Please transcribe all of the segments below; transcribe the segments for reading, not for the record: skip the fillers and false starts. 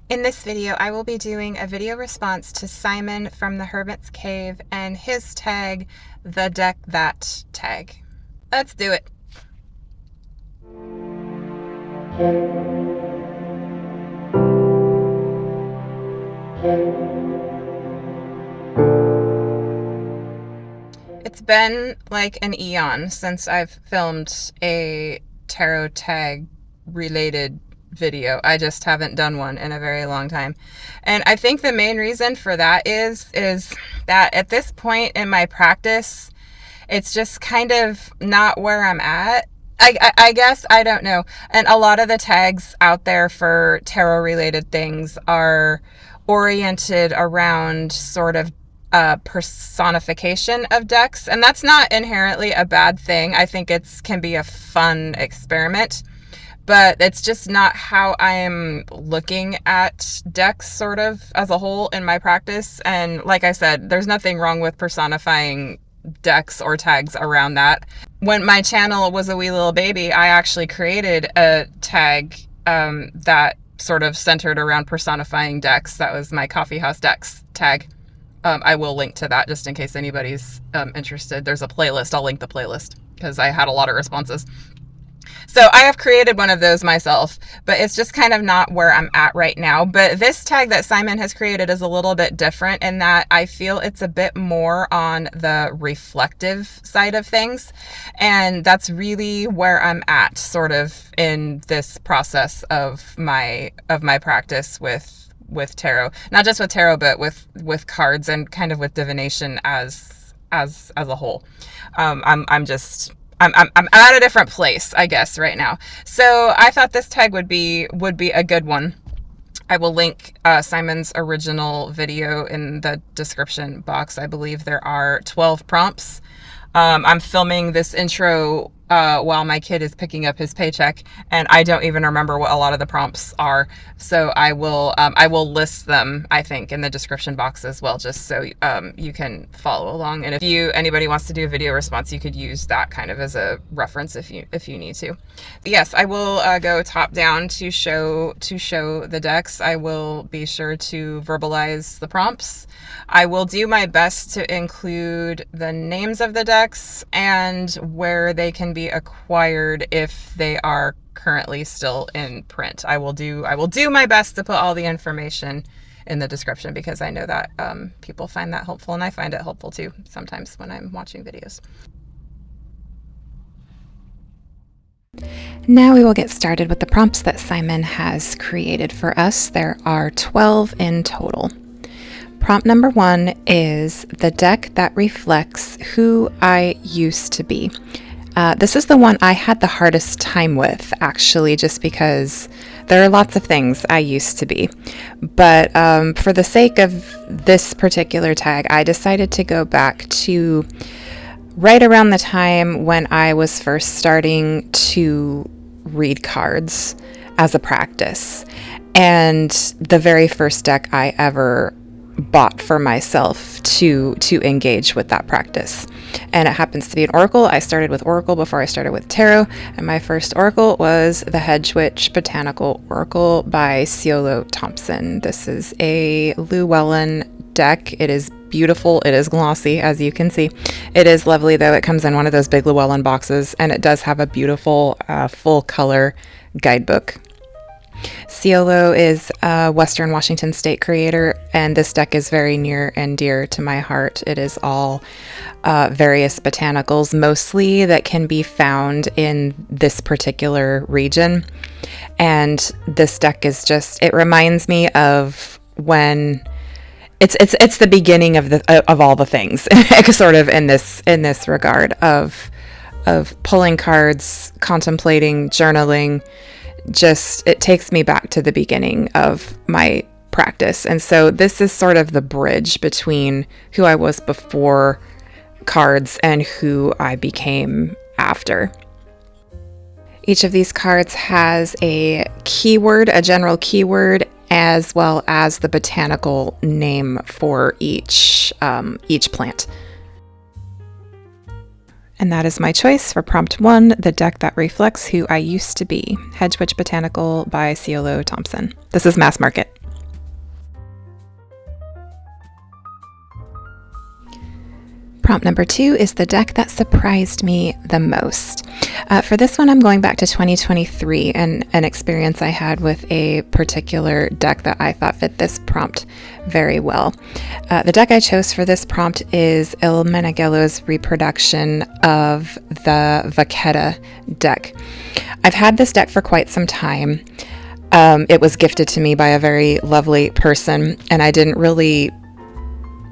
In this video, I will be doing a video response to Simon from the Hermit's Cave and his tag, the deck that tag. Let's do it. It's been like an eon since I've filmed a tarot tag related video. I just haven't done one in a very long time. And I think the main reason for that is that at this point in my practice, it's just kind of not where I'm at. I guess, I don't know. And a lot of the tags out there for tarot related things are oriented around sort of personification of decks, and that's not inherently a bad thing. I think it's can be a fun experiment, but it's just not how I'm looking at decks sort of as a whole in my practice. And like I said, there's nothing wrong with personifying decks or tags around that. When my channel was a wee little baby, I actually created a tag that sort of centered around personifying decks. That was my Coffee House Decks tag. I will link to that just in case anybody's interested. There's a playlist. I'll link the playlist because I had a lot of responses. So I have created one of those myself, but it's just kind of not where I'm at right now. But this tag that Simon has created is a little bit different in that I feel it's a bit more on the reflective side of things. And that's really where I'm at sort of in this process of my practice with tarot, not just with tarot, but with cards and kind of with divination as a whole. I'm at a different place, I guess, right now. So I thought this tag would be a good one. I will link Simon's original video in the description box. I believe there are 12 prompts. I'm filming this intro while my kid is picking up his paycheck, and I don't even remember what a lot of the prompts are. So I will list them, I think, in the description box as well, just so you can follow along. And if anybody wants to do a video response, you could use that kind of as a reference if you need to. But yes, I will go top down to show the decks. I will be sure to verbalize the prompts. I will do my best to include the names of the decks and where they can be acquired if they are currently still in print. I will do my best to put all the information in the description because I know that people find that helpful, and I find it helpful too sometimes when I'm watching videos. Now we will get started with the prompts that Simon has created for us. There are 12 in total. Prompt number 1 is the deck that reflects who I used to be. This is the one I had the hardest time with, actually, just because there are lots of things I used to be. But for the sake of this particular tag, I decided to go back to right around the time when I was first starting to read cards as a practice. And the very first deck I ever bought for myself to engage with that practice. And it happens to be an oracle. I started with oracle before I started with tarot, and my first oracle was the Hedge Witch Botanical Oracle by Ciolo Thompson. This is a Llewellyn deck. It is beautiful. It is glossy, as you can see. It is lovely, though. It comes in one of those big Llewellyn boxes, and it does have a beautiful full color guidebook. Ciolo is a Western Washington State creator, and this deck is very near and dear to my heart. It is all various botanicals, mostly that can be found in this particular region. And this deck is just, it reminds me of when it's the beginning of all the things, sort of in this regard of pulling cards, contemplating, journaling. Just, it takes me back to the beginning of my practice. And so this is sort of the bridge between who I was before cards and who I became after. Each of these cards has a keyword, a general keyword, as well as the botanical name for each plant. And that is my choice for prompt 1, the deck that reflects who I used to be. Hedge Witch Botanical by Ciolo Thompson. This is mass market. Prompt number 2 is the deck that surprised me the most. For this one, I'm going back to 2023 and an experience I had with a particular deck that I thought fit this prompt very well. The deck I chose for this prompt is Il Meneghello's reproduction of the Vachetta deck. I've had this deck for quite some time. It was gifted to me by a very lovely person, and I didn't really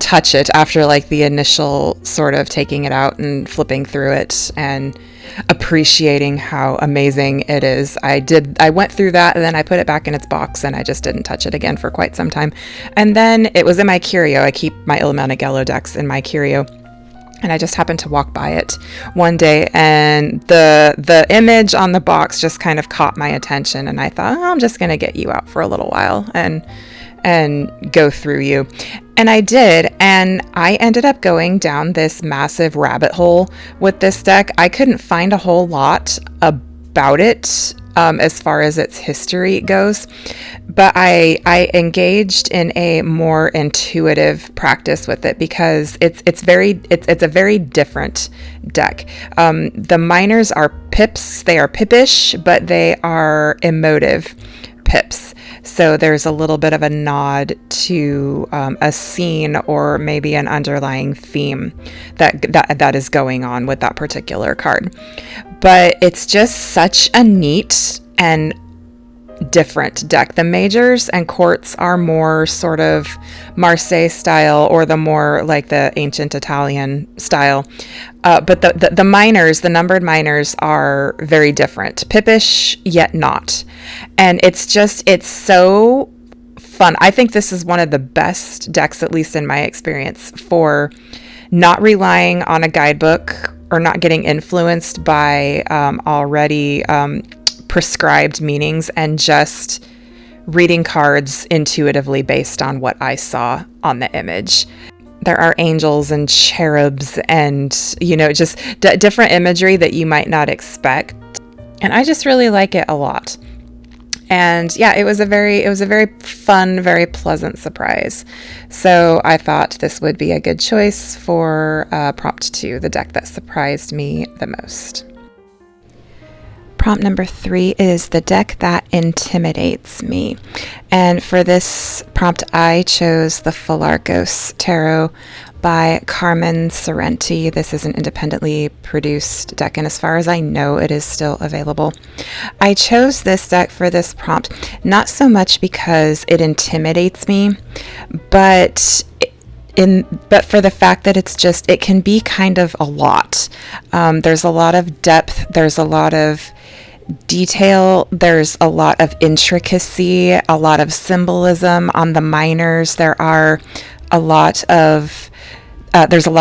touch it after like the initial sort of taking it out and flipping through it and appreciating how amazing it is. I went through that, and then I put it back in its box, and I just didn't touch it again for quite some time. And then it was in my curio. I keep my Il Meneghello decks in my curio, and I just happened to walk by it one day, and the image on the box just kind of caught my attention, and I thought, I'm just gonna get you out for a little while and go through you. And I did, and I ended up going down this massive rabbit hole with this deck. I couldn't find a whole lot about it as far as its history goes, but I engaged in a more intuitive practice with it because it's a very different deck. The minors are pips. They are pippish, but they are emotive pips. So there's a little bit of a nod to a scene or maybe an underlying theme that is going on with that particular card. But it's just such a neat and different deck. The majors and courts are more sort of Marseille style, or the more like the ancient Italian style. But the minors, the numbered minors, are very different. Pippish, yet not. And it's so fun. I think this is one of the best decks, at least in my experience, for not relying on a guidebook or not getting influenced by already prescribed meanings, and just reading cards intuitively based on what I saw on the image. There are angels and cherubs and, just different imagery that you might not expect. And I just really like it a lot. And yeah, it was a very fun, very pleasant surprise. So I thought this would be a good choice for prompt 2, the deck that surprised me the most. Prompt number 3 is the deck that intimidates me. And for this prompt, I chose the Philarkos Tarot by Carmen Sorrenti. This is an independently produced deck, and as far as I know, it is still available. I chose this deck for this prompt, not so much because it intimidates me, but for the fact that it can be kind of a lot. There's a lot of depth, there's a lot of detail, there's a lot of intricacy, a lot of symbolism on the minors. There's a lot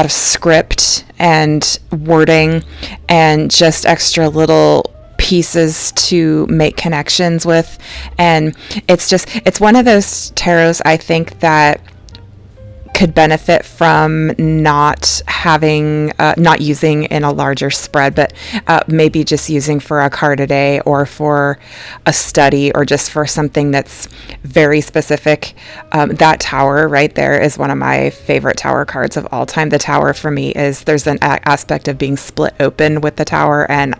of script and wording and just extra little pieces to make connections with. And it's one of those tarots I think that could benefit from not using in a larger spread, but maybe just using for a card a day or for a study or just for something that's very specific. That tower right there is one of my favorite tower cards of all time. The tower for me there's an aspect of being split open with the tower, and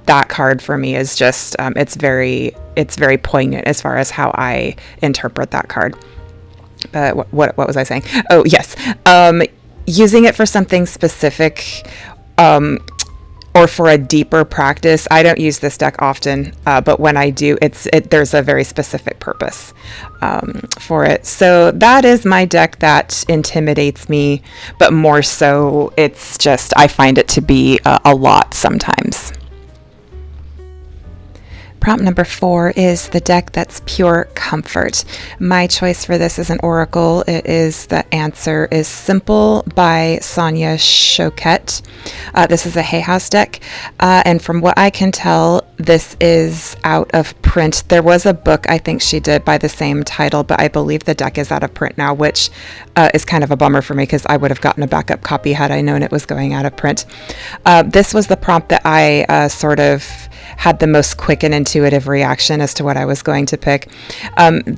that card for me is just it's very poignant as far as how I interpret that card. What was I saying? Oh, yes. Using it for something specific or for a deeper practice. I don't use this deck often, but when I do, there's a very specific purpose for it. So that is my deck that intimidates me, but more so, it's just I find it to be a lot sometimes. Prompt number 4 is the deck that's pure comfort. My choice for this is an oracle. The answer is Simple by Sonia Choquette. This is a Hay House deck, and from what I can tell, this is out of print. There was a book I think she did by the same title, but I believe the deck is out of print now, which is kind of a bummer for me because I would have gotten a backup copy had I known it was going out of print. This was the prompt that I sort of had the most quick and intuitive reaction as to what I was going to pick.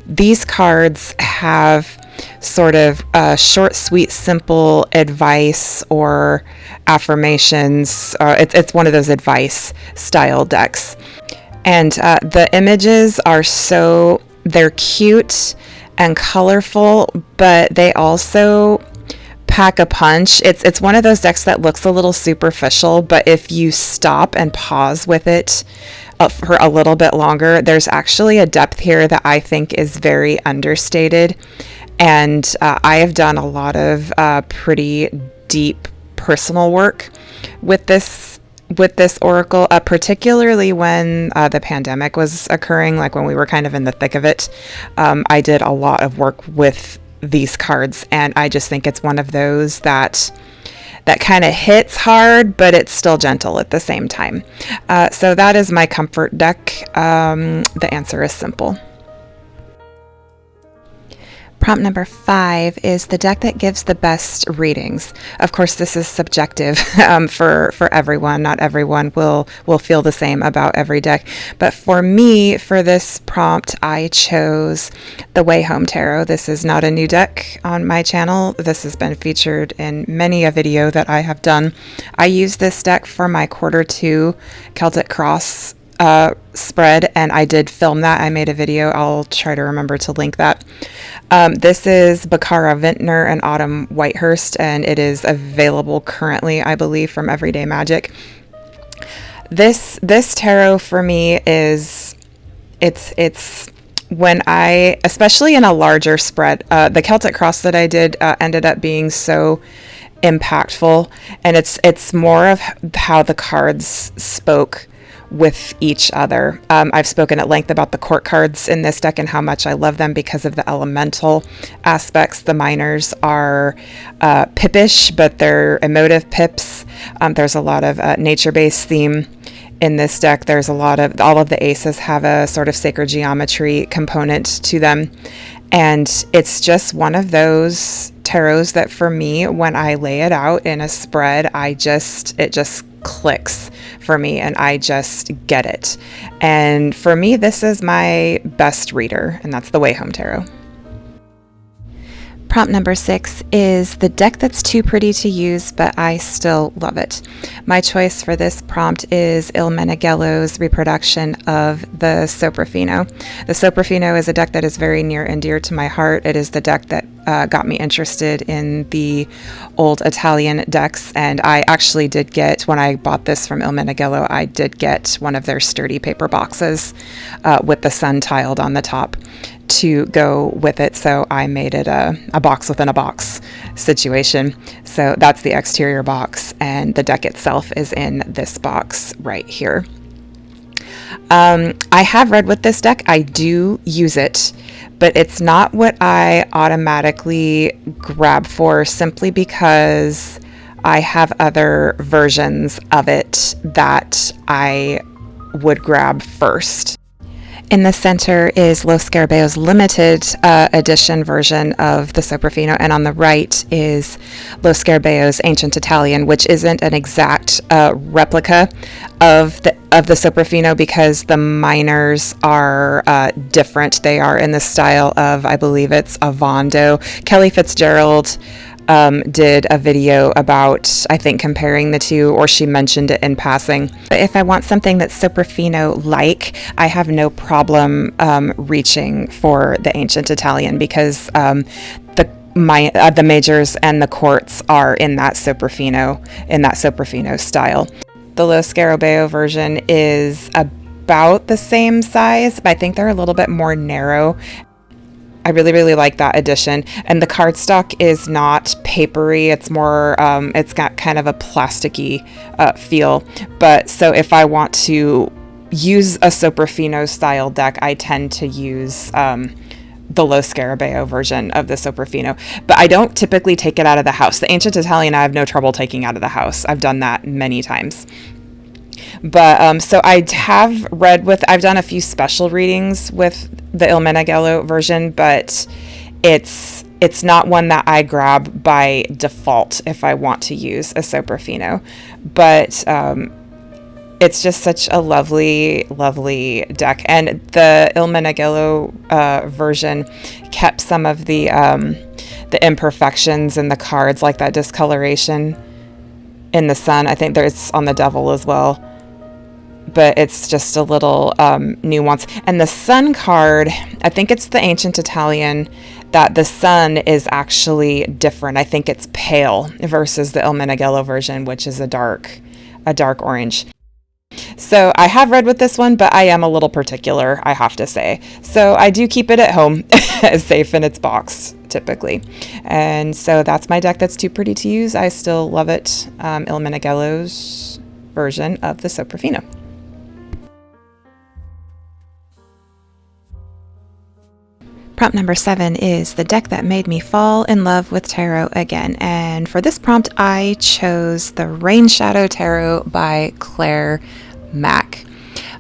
These cards have sort of short, sweet, simple advice or affirmations. It's one of those advice style decks. And the images are they're cute and colorful, but they also pack a punch. It's one of those decks that looks a little superficial, but if you stop and pause with it for a little bit longer, there's actually a depth here that I think is very understated. And I have done a lot of pretty deep personal work with this oracle, particularly when the pandemic was occurring, like when we were kind of in the thick of it. I did a lot of work with these cards, and I just think it's one of those that kind of hits hard, but it's still gentle at the same time. So that is my comfort deck. The answer is simple. Prompt number 5 is the deck that gives the best readings. Of course, this is subjective for everyone. Not everyone will feel the same about every deck. But for me, for this prompt, I chose the Way Home Tarot. This is not a new deck on my channel. This has been featured in many a video that I have done. I used this deck for my Q2 Celtic Cross spread, and I did film that. I made a video. I'll try to remember to link that. This is Bakara Vintner and Autumn Whitehurst, and it is available currently, I believe, from Everyday Magic. This tarot for me is it's when I, especially in a larger spread, the Celtic Cross that I did ended up being so impactful, and it's more of how the cards spoke with each other. I've spoken at length about the court cards in this deck and how much I love them because of the elemental aspects. The minors are pippish, but they're emotive pips. There's a lot of nature-based theme in this deck. There's all of the aces have a sort of sacred geometry component to them. And it's just one of those tarots that for me, when I lay it out in a spread, it just clicks for me and I just get it. And for me, this is my best reader, and that's the Way Home Tarot. Prompt number 6 is the deck that's too pretty to use, but I still love it. My choice for this prompt is Il Meneghello's reproduction of the Soprafino. The Soprafino is a deck that is very near and dear to my heart. It is the deck that got me interested in the old Italian decks, and I actually did get, when I bought this from Il Meneghello, I did get one of their sturdy paper boxes with the sun tiled on the top to go with it, so I made it a box within a box situation. So that's the exterior box, and the deck itself is in this box right here. I have read with this deck. I do use it, but it's not what I automatically grab for, simply because I have other versions of it that I would grab first. In the center is Lo Scarabaeo's limited edition version of the Soprafino, and on the right is Lo Scarabaeo's Ancient Italian, which isn't an exact replica of the Soprafino because the minors are different. They are in the style of, I believe it's Avando. Kelly Fitzgerald did a video about, I think, comparing the two, or she mentioned it in passing. But if I want something that's Soprafino-like, I have no problem reaching for the Ancient Italian because the majors and the courts are in that Soprafino style. The Lo Scarabaeo version is about the same size, but I think they're a little bit more narrow. I really, really like that edition. And the cardstock is not papery. It's more, it's got kind of a plasticky feel. But so if I want to use a Soprafino style deck, I tend to use the Lo Scarabaeo version of the Soprafino. But I don't typically take it out of the house. The Ancient Italian, I have no trouble taking out of the house. I've done that many times. But so I've done a few special readings with the Il Meneghello version, but it's not one that I grab by default if I want to use a Soprafino. But It's just such a lovely, lovely deck. And the Il Meneghello version kept some of the imperfections in the cards, like that discoloration in the sun. I think there's on the devil as well, but it's just a little nuance. And the sun card, I think it's the ancient Italian, that the sun is actually different. I think it's pale versus the Il Meneghello version, which is a dark orange. So I have read with this one, but I am a little particular, I have to say. So I do keep it at home, safe in its box, typically. And so that's my deck that's too pretty to use. I still love it. Il Meneghello's version of the Soprafina. Prompt number 7 is the deck that made me fall in love with tarot again. And for this prompt, I chose the Rain Shadow Tarot by Claire Mack.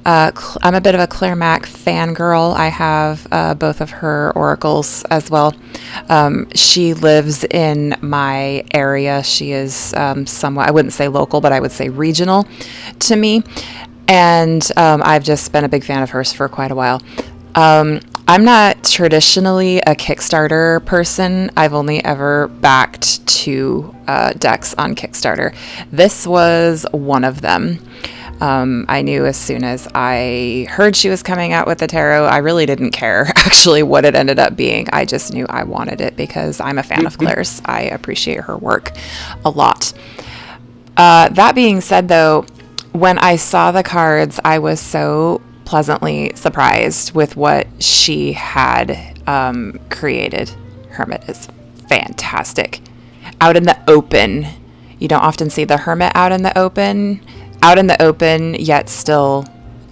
I'm a bit of a Claire Mack fangirl. I have both of her oracles as well. She lives in my area. She is somewhat, I wouldn't say local, but I would say regional to me. And I've just been a big fan of hers for quite a while. I'm not traditionally a Kickstarter person. I've only ever backed 2 decks on Kickstarter. This was one of them. I knew as soon as I heard she was coming out with the tarot, I really didn't care actually what it ended up being. I just knew I wanted it because I'm a fan of Claire's. I appreciate her work a lot. That being said, though, when I saw the cards, I was so pleasantly surprised with what she had created. Hermit is fantastic. Out in the open. You don't often see the Hermit out in the open, yet still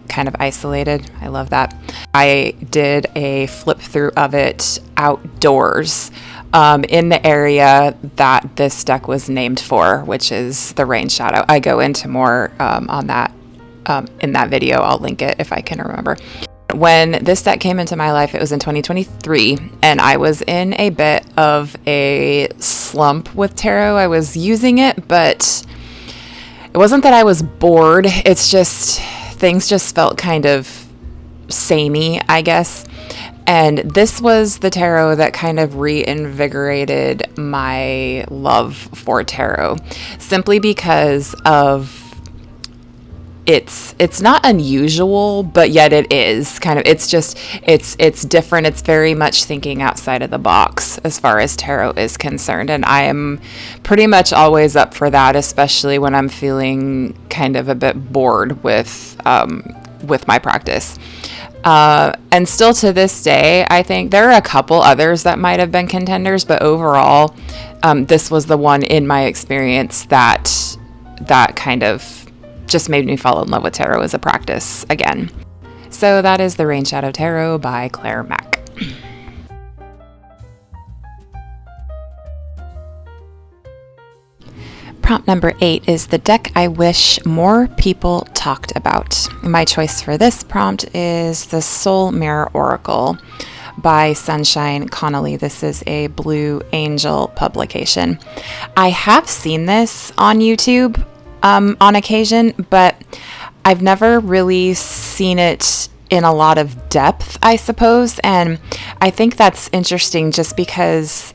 kind of isolated. I love that. I did a flip through of it outdoors in the area that this deck was named for, which is the Rain Shadow. I go into more on that in that video. I'll link it if I can remember. When this deck came into my life, it was in 2023, and I was in a bit of a slump with tarot. I was using it, but it wasn't that I was bored. It's just things just felt kind of samey, I guess. And this was the tarot that kind of reinvigorated my love for tarot, simply because of it's not unusual, but yet it is kind of, it's different. It's very much thinking outside of the box as far as tarot is concerned. And I am pretty much always up for that, especially when I'm feeling kind of a bit bored with my practice. And still to this day, I think there are a couple others that might have been contenders, but overall, this was the one in my experience that kind of just made me fall in love with tarot as a practice again. So that is the Rain Shadow Tarot by Claire Mack. Prompt number 8 is the deck I wish more people talked about. My choice for this prompt is the Soul Mirror Oracle by Sunshine Connolly. This is a Blue Angel publication. I have seen this on YouTube on occasion, but I've never really seen it in a lot of depth, I suppose. And I think that's interesting just because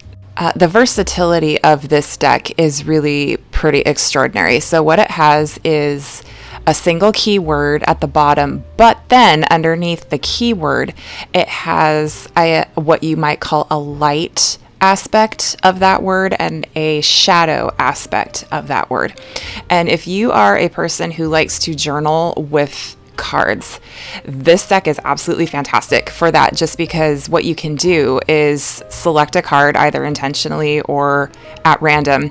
the versatility of this deck is really pretty extraordinary. So what it has is a single keyword at the bottom, but then underneath the keyword, it has what you might call a light aspect of that word and a shadow aspect of that word. And if you are a person who likes to journal with cards, this deck is absolutely fantastic for that, just because what you can do is select a card either intentionally or at random.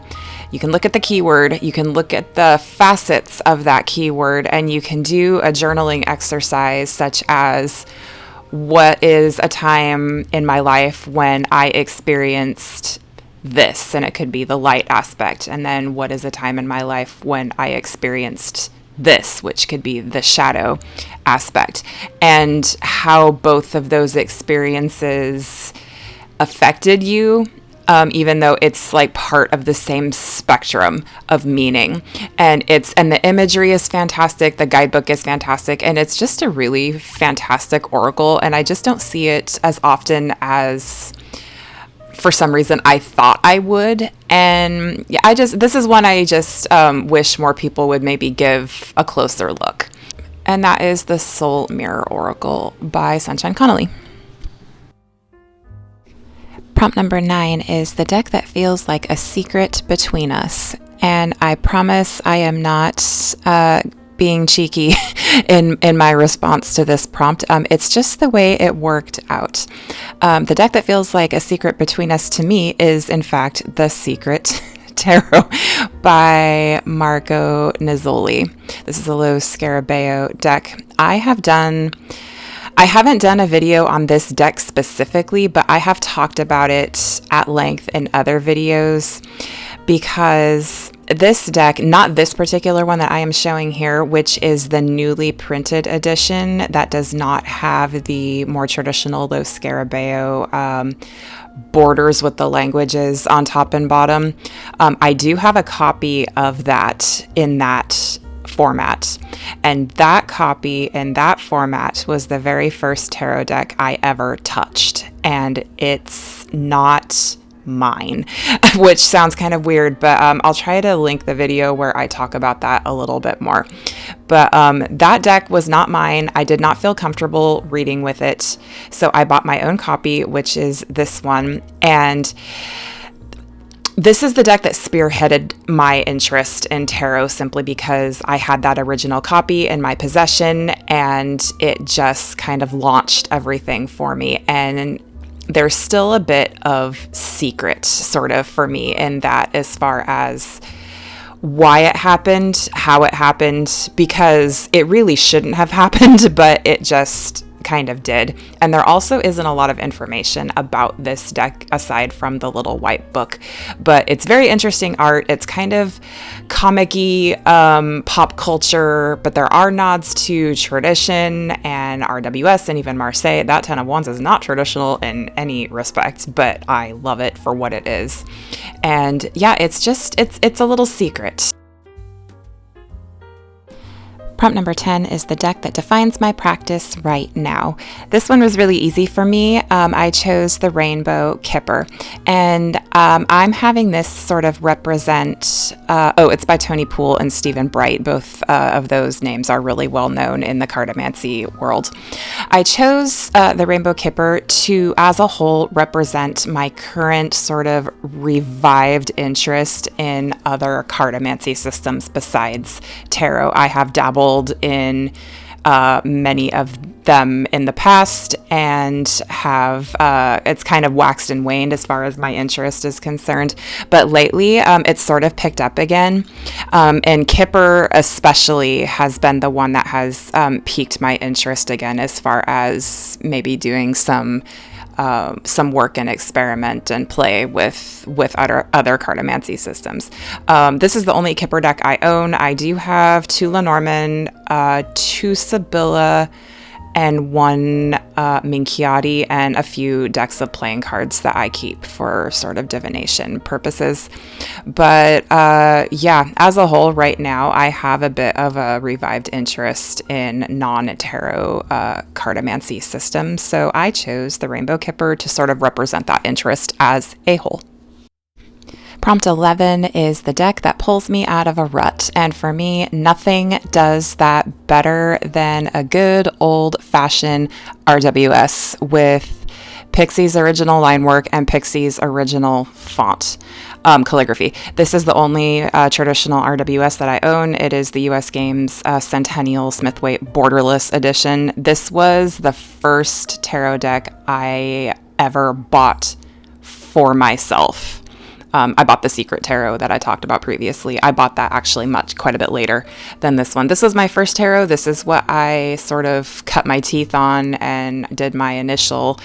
You can look at the keyword, you can look at the facets of that keyword, and you can do a journaling exercise such as, what is a time in my life when I experienced this? And it could be the light aspect. And then what is a time in my life when I experienced this, which could be the shadow aspect, and how both of those experiences affected you even though it's like part of the same spectrum of meaning. And the imagery is fantastic. The guidebook is fantastic. And it's just a really fantastic oracle. And I just don't see it as often as, for some reason, I thought I would. And yeah, this is one I just wish more people would maybe give a closer look. And that is the Soul Mirror Oracle by Sunshine Connolly. Prompt number 9 is the deck that feels like a secret between us. And I promise I am not being cheeky in my response to this prompt. It's just the way it worked out. The deck that feels like a secret between us to me is, in fact, The Secret Tarot by Marco Nizzoli. This is a Lo Scarabeo deck. I haven't done a video on this deck specifically, but I have talked about it at length in other videos because this deck, not this particular one that I am showing here, which is the newly printed edition that does not have the more traditional Lo Scarabeo borders with the languages on top and bottom. I do have a copy of that in that format, and that copy in that format was the very first tarot deck I ever touched, and it's not mine, which sounds kind of weird, but I'll try to link the video where I talk about that a little bit more. But that deck was not mine. I did not feel comfortable reading with it, so I bought my own copy, which is this one. And this is the deck that spearheaded my interest in tarot simply because I had that original copy in my possession, and it just kind of launched everything for me. And there's still a bit of secret sort of for me in that, as far as why it happened, how it happened, because it really shouldn't have happened, but it just kind of did. And there also isn't a lot of information about this deck aside from the little white book, but it's very interesting art. It's kind of comic-y, pop culture, but there are nods to tradition and RWS and even Marseille. That 10 of Wands is not traditional in any respect, but I love it for what it is. And yeah, it's a little secret. Prompt number 10 is the deck that defines my practice right now. This one was really easy for me. I chose the Rainbow Kipper, and I'm having this sort of represent, it's by Tony Poole and Stephen Bright. Both of those names are really well known in the cartomancy world. I chose the Rainbow Kipper to, as a whole, represent my current sort of revived interest in other cartomancy systems besides tarot. I have dabbled in many of them in the past and have it's kind of waxed and waned as far as my interest is concerned, but lately it's sort of picked up again, and Kipper especially has been the one that has piqued my interest again, as far as maybe doing some work and experiment and play with other cartomancy systems. This is the only Kipper deck I own. I do have 2 Lenormand, 2 Sibylla, and 1 Minchiati, and a few decks of playing cards that I keep for sort of divination purposes. But yeah, as a whole, right now, I have a bit of a revived interest in non-tarot cartomancy systems, so I chose the Rainbow Kipper to sort of represent that interest as a whole. Prompt 11 is the deck that pulls me out of a rut, and for me, nothing does that better than a good old-fashioned RWS with Pixie's original line work and Pixie's original font calligraphy. This is the only traditional RWS that I own. It is the US Games Centennial Smithwaite Borderless Edition. This was the first tarot deck I ever bought for myself. I bought the Secret Tarot that I talked about previously. I bought that actually quite a bit later than this one. This was my first tarot. This is what I sort of cut my teeth on and did my initial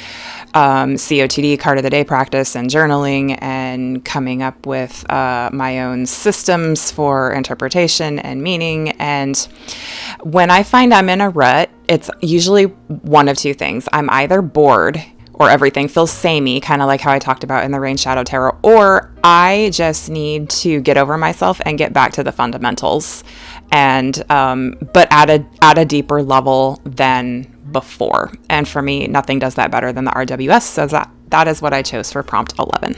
COTD, card of the day practice and journaling, and coming up with my own systems for interpretation and meaning. And when I find I'm in a rut, it's usually one of two things. I'm either bored or everything feels samey, kind of like how I talked about in the Rain Shadow Tarot, or I just need to get over myself and get back to the fundamentals, and but at a deeper level than before. And for me, nothing does that better than the RWS, so that is what I chose for prompt 11.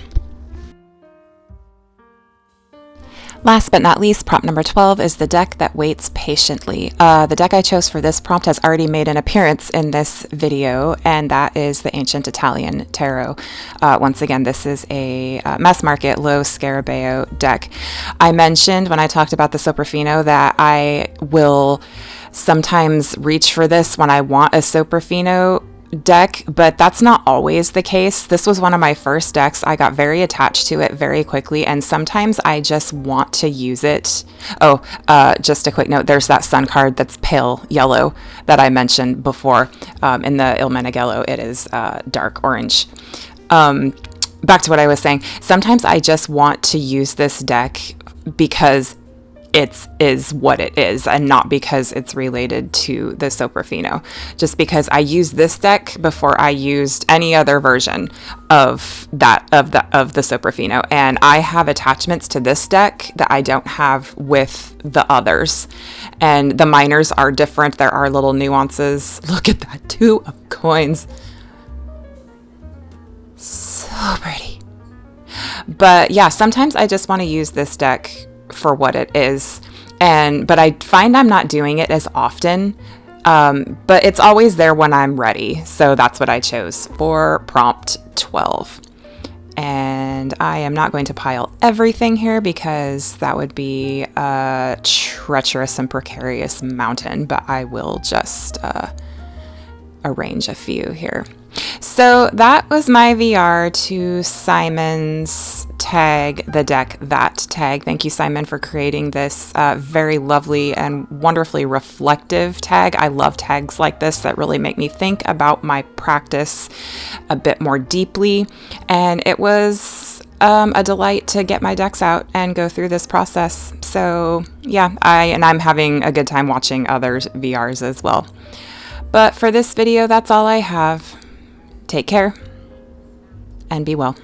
Last but not least, prompt number 12 is the deck that waits patiently. The deck I chose for this prompt has already made an appearance in this video, and that is the Ancient Italian Tarot. Once again, this is a mass market low Scarabeo deck. I mentioned when I talked about the Soprafino that I will sometimes reach for this when I want a Soprafino deck, but that's not always the case. This was one of my first decks. I got very attached to it very quickly, and sometimes I just want to use it. Oh, just a quick note, there's that sun card that's pale yellow that I mentioned before. In the Il Meneghello, it is dark orange. Back to what I was saying. Sometimes I just want to use this deck because it is what it is, and not because it's related to the Soprafino. Just because I used this deck before I used any other version of the Soprafino, and I have attachments to this deck that I don't have with the others. And the minors are different. There are little nuances. Look at that, 2 of coins. So pretty. But yeah, sometimes I just want to use this deck for what it is, but I find I'm not doing it as often, but it's always there when I'm ready. So that's what I chose for prompt 12. And I am not going to pile everything here because that would be a treacherous and precarious mountain, but I will just arrange a few here. So that was my VR to Simon's tag, the deck that tag. Thank you, Simon, for creating this very lovely and wonderfully reflective tag. I love tags like this that really make me think about my practice a bit more deeply. And it was a delight to get my decks out and go through this process. So yeah, I'm having a good time watching others' VRs as well. But for this video, that's all I have. Take care and be well.